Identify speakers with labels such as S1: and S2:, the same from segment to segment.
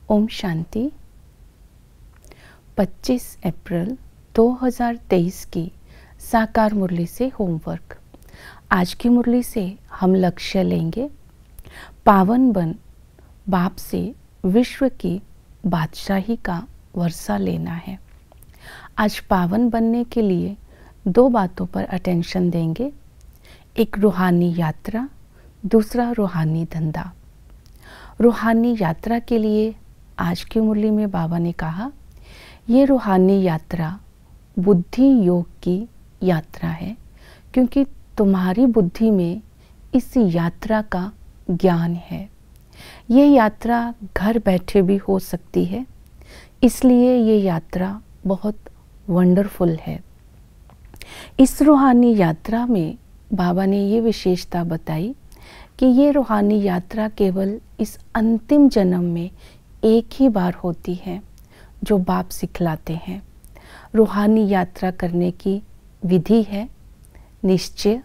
S1: ओम शांति। 25 अप्रैल 2023 की साकार मुरली से होमवर्क। आज की मुरली से हम लक्ष्य लेंगे, पावन बन बाप से विश्व की बादशाही का वर्षा लेना है। आज पावन बनने के लिए 2 बातों पर अटेंशन देंगे, एक रूहानी यात्रा, दूसरा रूहानी धंधा। रूहानी यात्रा के लिए आज की मुरली में बाबा ने कहा, ये रूहानी यात्रा बुद्धि योग की यात्रा है, क्योंकि तुम्हारी बुद्धि में इस यात्रा का ज्ञान है। ये यात्रा घर बैठे भी हो सकती है, इसलिए ये यात्रा बहुत वंडरफुल है। इस रूहानी यात्रा में बाबा ने ये विशेषता बताई कि ये रूहानी यात्रा केवल इस अंतिम जन्म में एक ही बार होती है, जो बाप सिखलाते हैं। रूहानी यात्रा करने की विधि है निश्चय,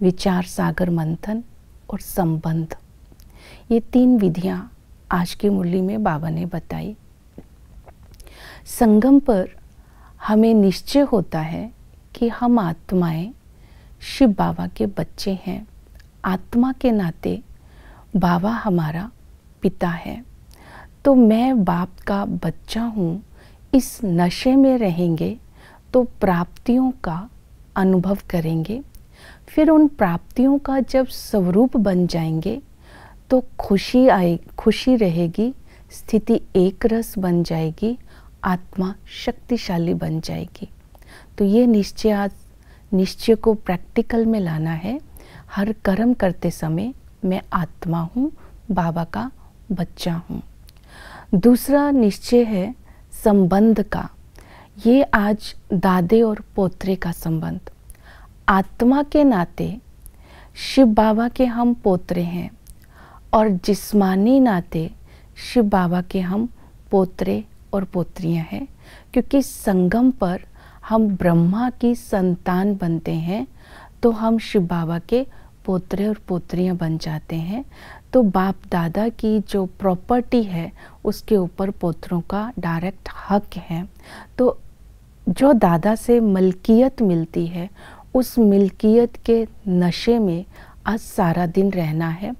S1: विचार सागर मंथन और संबंध। ये 3 विधियां आज की मुरली में बाबा ने बताई। संगम पर हमें निश्चय होता है कि हम आत्माएं शिव बाबा के बच्चे हैं। आत्मा के नाते बाबा हमारा पिता है, तो मैं बाप का बच्चा हूँ। इस नशे में रहेंगे तो प्राप्तियों का अनुभव करेंगे, फिर उन प्राप्तियों का जब स्वरूप बन जाएंगे तो खुशी रहेगी, स्थिति एक रस बन जाएगी, आत्मा शक्तिशाली बन जाएगी। तो ये निश्चय को प्रैक्टिकल में लाना है। हर कर्म करते समय मैं आत्मा हूँ, बाबा का बच्चा हूँ। दूसरा निश्चय है संबंध का। ये आज दादे और पोतरे का संबंध। आत्मा के नाते शिव बाबा के हम पोतरे हैं और जिस्मानी नाते शिव बाबा के हम पोतरे और पोत्रियां हैं, क्योंकि संगम पर हम ब्रह्मा की संतान बनते हैं, तो हम शिव बाबा के पोतरे और पोत्रियां बन जाते हैं। तो बाप दादा की जो प्रॉपर्टी है उसके ऊपर पोतरों का डायरेक्ट हक है। तो जो दादा से मलकियत मिलती है, उस मिल्कियत के नशे में आज सारा दिन रहना है।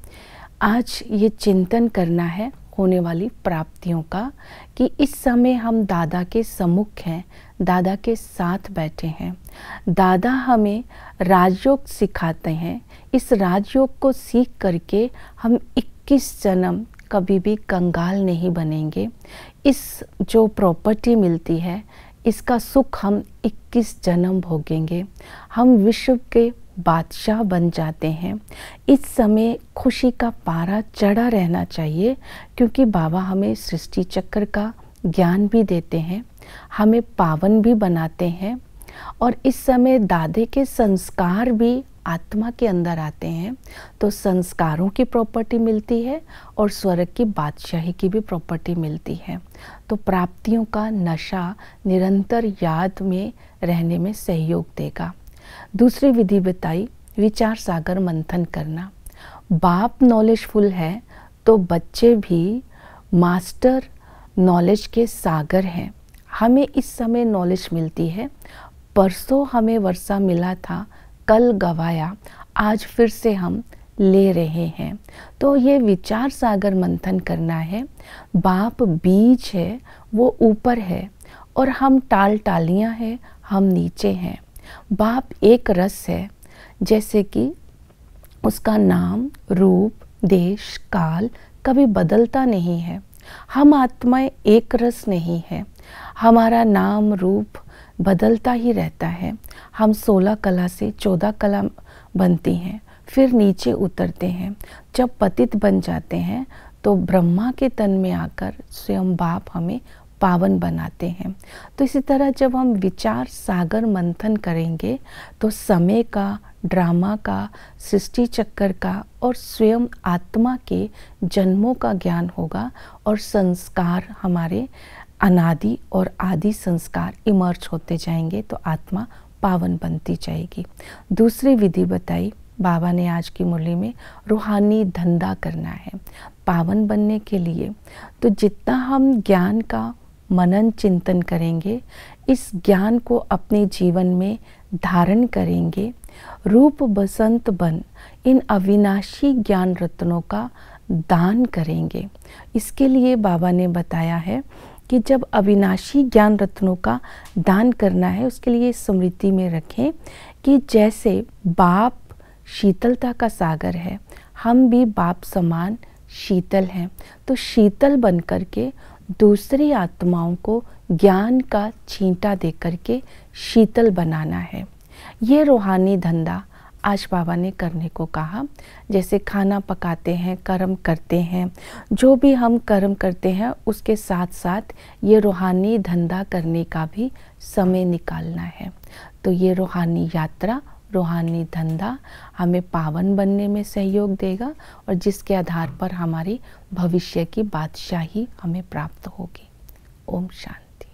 S1: आज ये चिंतन करना है होने वाली प्राप्तियों का, कि इस समय हम दादा के सम्मुख हैं, दादा के साथ बैठे हैं। दादा हमें राजयोग सिखाते हैं। इस राजयोग को सीख करके हम 21 जन्म कभी भी कंगाल नहीं बनेंगे। इस जो प्रॉपर्टी मिलती है, इसका सुख हम 21 जन्म भोगेंगे। हम विश्व के बादशाह बन जाते हैं। इस समय खुशी का पारा चढ़ा रहना चाहिए, क्योंकि बाबा हमें सृष्टि चक्र का ज्ञान भी देते हैं, हमें पावन भी बनाते हैं। और इस समय दादे के संस्कार भी आत्मा के अंदर आते हैं, तो संस्कारों की प्रॉपर्टी मिलती है और स्वर्ग की बादशाही की भी प्रॉपर्टी मिलती है। तो प्राप्तियों का नशा निरंतर याद में रहने में सहयोग देगा। दूसरी विधि बताई, विचार सागर मंथन करना। बाप नॉलेजफुल है तो बच्चे भी मास्टर नॉलेज के सागर हैं। हमें इस समय नॉलेज मिलती है। परसों हमें वर्षा मिला था, कल गवाया, आज फिर से हम ले रहे हैं। तो ये विचार सागर मंथन करना है। बाप बीज है, वो ऊपर है और हम टालियां हैं, हम नीचे हैं। बाप एक रस है, जैसे कि उसका नाम, रूप, देश, काल कभी बदलता नहीं है। हम आत्माएं एक रस नहीं है। हमारा नाम रूप बदलता ही रहता है। हम 16 कला से 14 कला बनती हैं, फिर नीचे उतरते हैं। जब पतित बन जाते हैं तो ब्रह्मा के तन में आकर स्वयं बाप हमें पावन बनाते हैं। तो इसी तरह जब हम विचार सागर मंथन करेंगे तो समय का, ड्रामा का, सृष्टि चक्कर का और स्वयं आत्मा के जन्मों का ज्ञान होगा और संस्कार हमारे अनादि और आदि संस्कार इमर्ज होते जाएंगे तो आत्मा पावन बनती जाएगी। दूसरी विधि बताई बाबा ने आज की मुरली में, रूहानी धंधा करना है पावन बनने के लिए। तो जितना हम ज्ञान का मनन चिंतन करेंगे, इस ज्ञान को अपने जीवन में धारण करेंगे, रूप बसंत बन इन अविनाशी ज्ञान रत्नों का दान करेंगे। इसके लिए बाबा ने बताया है कि जब अविनाशी ज्ञान रत्नों का दान करना है, उसके लिए स्मृति में रखें कि जैसे बाप शीतलता का सागर है, हम भी बाप समान शीतल हैं। तो शीतल बन करके दूसरी आत्माओं को ज्ञान का छींटा दे करके शीतल बनाना है। ये रूहानी धंधा आज बाबा ने करने को कहा। जैसे खाना पकाते हैं, कर्म करते हैं, जो भी हम कर्म करते हैं उसके साथ साथ ये रूहानी धंधा करने का भी समय निकालना है। तो ये रूहानी यात्रा, रूहानी धंधा हमें पावन बनने में सहयोग देगा और जिसके आधार पर हमारी भविष्य की बादशाही हमें प्राप्त होगी। ओम शांति।